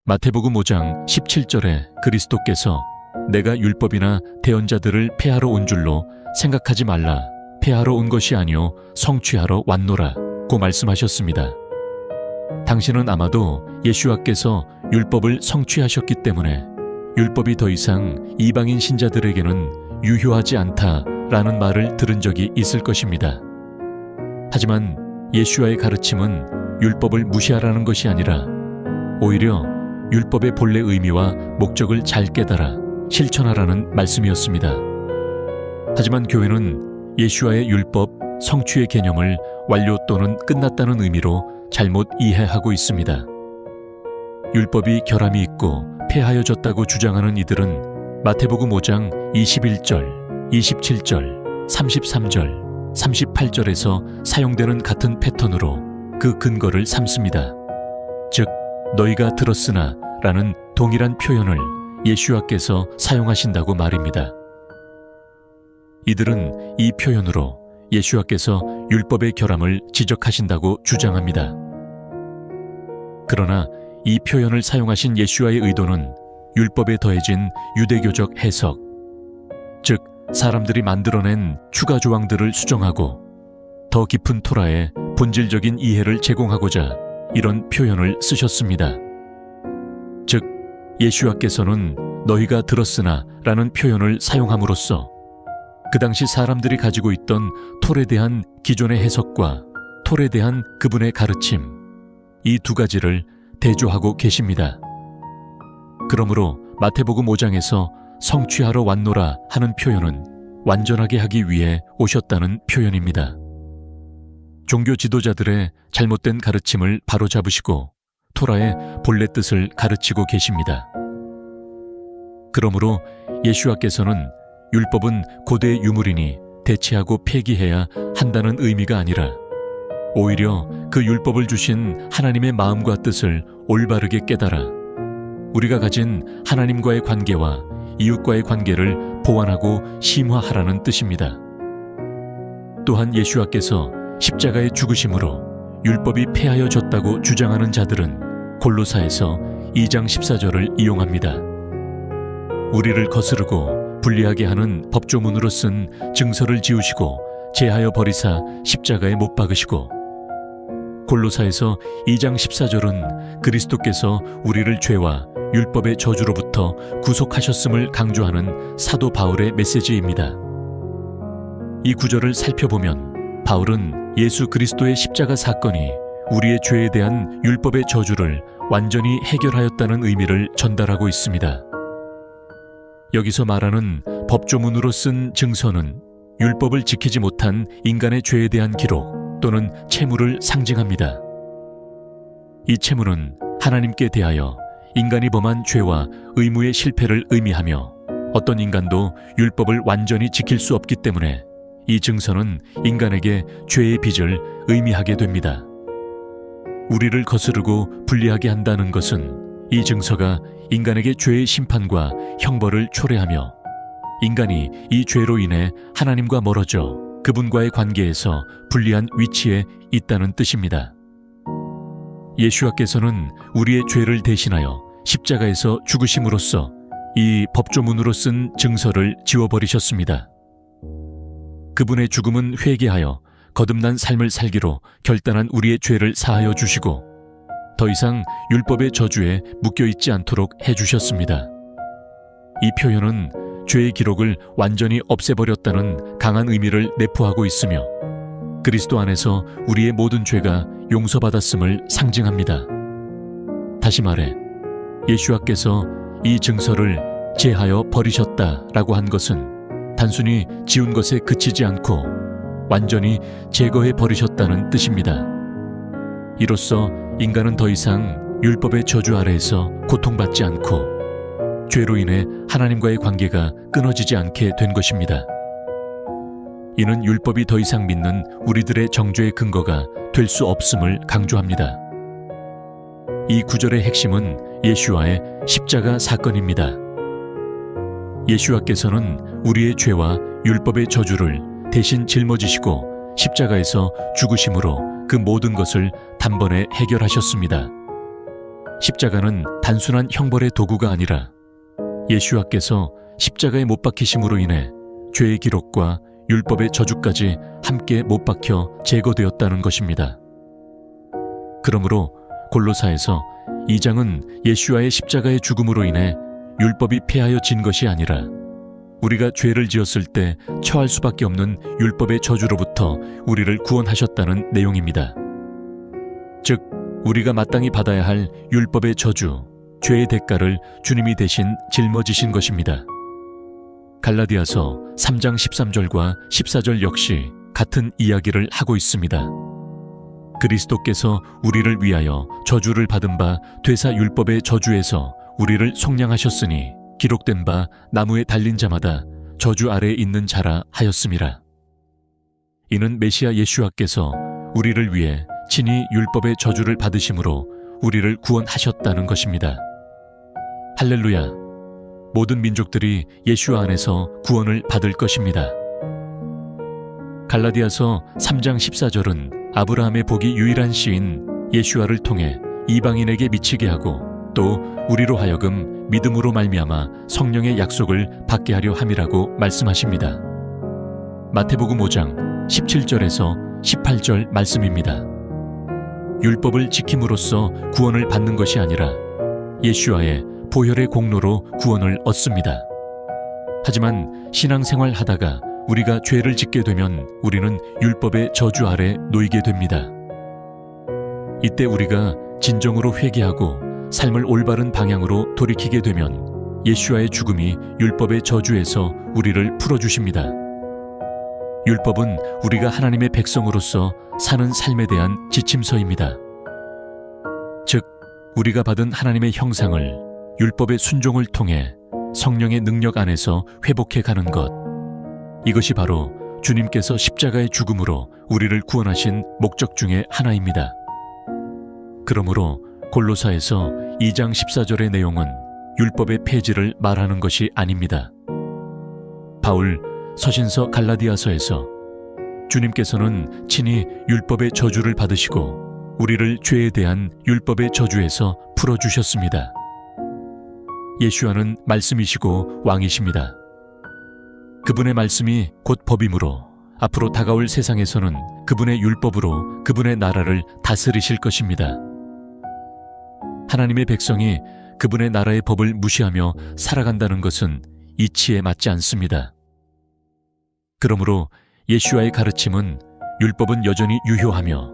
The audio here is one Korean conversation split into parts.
마태복음 5장 17절에 그리스도께서 내가 율법이나 대언자들을 폐하러 온 줄로 생각하지 말라. 폐하러 온 것이 아니요 성취하러 왔노라 고 말씀하셨습니다. 당신은 아마도 예수와께서 율법을 성취하셨기 때문에 율법이 더 이상 이방인 신자들에게는 유효하지 않다라는 말을 들은 적이 있을 것입니다. 하지만 예수와의 가르침은 율법을 무시하라는 것이 아니라 오히려 율법의 본래 의미와 목적을 잘 깨달아 실천하라는 말씀이었습니다. 하지만 교회는 예수와의 율법 성취의 개념을 완료 또는 끝났다는 의미로 잘못 이해하고 있습니다. 율법이 결함이 있고 폐하여졌다고 주장하는 이들은 마태복음 5장 21절, 27절, 33절, 38절에서 사용되는 같은 패턴으로 그 근거를 삼습니다. 즉, 너희가 들었으나 라는 동일한 표현을 예수와께서 사용하신다고 말입니다. 이들은 이 표현으로 예수와께서 율법의 결함을 지적하신다고 주장합니다. 그러나 이 표현을 사용하신 예수와의 의도는 율법에 더해진 유대교적 해석, 즉 사람들이 만들어낸 추가 조항들을 수정하고 더 깊은 토라의 본질적인 이해를 제공하고자 이런 표현을 쓰셨습니다. 즉 예수와께서는 너희가 들었으나 라는 표현을 사용함으로써 그 당시 사람들이 가지고 있던 톨에 대한 기존의 해석과 톨에 대한 그분의 가르침, 이 두 가지를 대조하고 계십니다. 그러므로 마태복음 5장에서 성취하러 왔노라 하는 표현은 완전하게 하기 위해 오셨다는 표현입니다. 종교 지도자들의 잘못된 가르침을 바로잡으시고 토라의 본래 뜻을 가르치고 계십니다. 그러므로 예수와께서는 율법은 고대 유물이니 대체하고 폐기해야 한다는 의미가 아니라 오히려 그 율법을 주신 하나님의 마음과 뜻을 올바르게 깨달아 우리가 가진 하나님과의 관계와 이웃과의 관계를 보완하고 심화하라는 뜻입니다. 또한 예수와께서 십자가의 죽으심으로 율법이 폐하여졌다고 주장하는 자들은 골로사에서 2장 14절을 이용합니다. 우리를 거스르고 불리하게 하는 법조문으로 쓴 증서를 지우시고 제하여 버리사 십자가에 못 박으시고, 골로사에서 2장 14절은 그리스도께서 우리를 죄와 율법의 저주로부터 구속하셨음을 강조하는 사도 바울의 메시지입니다. 이 구절을 살펴보면 바울은 예수 그리스도의 십자가 사건이 우리의 죄에 대한 율법의 저주를 완전히 해결하였다는 의미를 전달하고 있습니다. 여기서 말하는 법조문으로 쓴 증서는 율법을 지키지 못한 인간의 죄에 대한 기록 또는 채무를 상징합니다. 이 채무는 하나님께 대하여 인간이 범한 죄와 의무의 실패를 의미하며 어떤 인간도 율법을 완전히 지킬 수 없기 때문에 이 증서는 인간에게 죄의 빚을 의미하게 됩니다. 우리를 거스르고 불리하게 한다는 것은 이 증서가 인간에게 죄의 심판과 형벌을 초래하며 인간이 이 죄로 인해 하나님과 멀어져 그분과의 관계에서 불리한 위치에 있다는 뜻입니다. 예수와께서는 우리의 죄를 대신하여 십자가에서 죽으심으로써 이 법조문으로 쓴 증서를 지워버리셨습니다. 그분의 죽음은 회개하여 거듭난 삶을 살기로 결단한 우리의 죄를 사하여 주시고 더 이상 율법의 저주에 묶여있지 않도록 해주셨습니다. 이 표현은 죄의 기록을 완전히 없애버렸다는 강한 의미를 내포하고 있으며 그리스도 안에서 우리의 모든 죄가 용서받았음을 상징합니다. 다시 말해 예수와께서 이 증서를 제하여 버리셨다라고 한 것은 단순히 지운 것에 그치지 않고 완전히 제거해 버리셨다는 뜻입니다. 이로써 인간은 더 이상 율법의 저주 아래에서 고통받지 않고 죄로 인해 하나님과의 관계가 끊어지지 않게 된 것입니다. 이는 율법이 더 이상 믿는 우리들의 정죄의 근거가 될 수 없음을 강조합니다. 이 구절의 핵심은 예수와의 십자가 사건입니다. 예수와께서는 우리의 죄와 율법의 저주를 대신 짊어지시고 십자가에서 죽으심으로 그 모든 것을 단번에 해결하셨습니다. 십자가는 단순한 형벌의 도구가 아니라 예수와께서 십자가에 못 박히심으로 인해 죄의 기록과 율법의 저주까지 함께 못 박혀 제거되었다는 것입니다. 그러므로 골로사에서 2장은 예수와의 십자가의 죽음으로 인해 율법이 폐하여 진 것이 아니라 우리가 죄를 지었을 때 처할 수밖에 없는 율법의 저주로부터 우리를 구원하셨다는 내용입니다. 즉, 우리가 마땅히 받아야 할 율법의 저주, 죄의 대가를 주님이 대신 짊어지신 것입니다. 갈라디아서 3장 13절과 14절 역시 같은 이야기를 하고 있습니다. 그리스도께서 우리를 위하여 저주를 받은 바 되사 율법의 저주에서 우리를 속량하셨으니 기록된 바 나무에 달린 자마다 저주 아래에 있는 자라 하였음이라. 이는 메시아 예수와께서 우리를 위해 친히 율법의 저주를 받으심으로 우리를 구원하셨다는 것입니다. 할렐루야! 모든 민족들이 예수 안에서 구원을 받을 것입니다. 갈라디아서 3장 14절은 아브라함의 복이 유일한 씨인 예수아를 통해 이방인에게 미치게 하고 또 우리로 하여금 믿음으로 말미암아 성령의 약속을 받게 하려 함이라고 말씀하십니다. 마태복음 5장 17절에서 18절 말씀입니다. 율법을 지킴으로써 구원을 받는 것이 아니라 예수아의 보혈의 공로로 구원을 얻습니다. 하지만 신앙생활 하다가 우리가 죄를 짓게 되면 우리는 율법의 저주 아래 놓이게 됩니다. 이때 우리가 진정으로 회개하고 삶을 올바른 방향으로 돌이키게 되면 예수와의 죽음이 율법의 저주에서 우리를 풀어주십니다. 율법은 우리가 하나님의 백성으로서 사는 삶에 대한 지침서입니다. 즉, 우리가 받은 하나님의 형상을 율법의 순종을 통해 성령의 능력 안에서 회복해 가는 것. 이것이 바로 주님께서 십자가의 죽음으로 우리를 구원하신 목적 중에 하나입니다. 그러므로 골로사에서 2장 14절의 내용은 율법의 폐지를 말하는 것이 아닙니다. 바울 서신서 갈라디아서에서 주님께서는 친히 율법의 저주를 받으시고 우리를 죄에 대한 율법의 저주에서 풀어주셨습니다. 예수와는 말씀이시고 왕이십니다. 그분의 말씀이 곧 법이므로 앞으로 다가올 세상에서는 그분의 율법으로 그분의 나라를 다스리실 것입니다. 하나님의 백성이 그분의 나라의 법을 무시하며 살아간다는 것은 이치에 맞지 않습니다. 그러므로 예수와의 가르침은 율법은 여전히 유효하며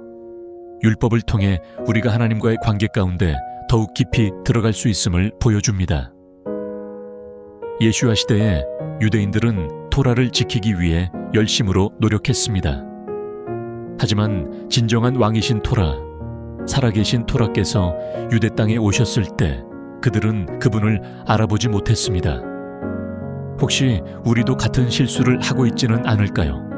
율법을 통해 우리가 하나님과의 관계 가운데 더욱 깊이 들어갈 수 있음을 보여줍니다. 예수와 시대에 유대인들은 토라를 지키기 위해 열심으로 노력했습니다. 하지만 진정한 왕이신 토라, 살아계신 토라께서 유대 땅에 오셨을 때 그들은 그분을 알아보지 못했습니다. 혹시 우리도 같은 실수를 하고 있지는 않을까요?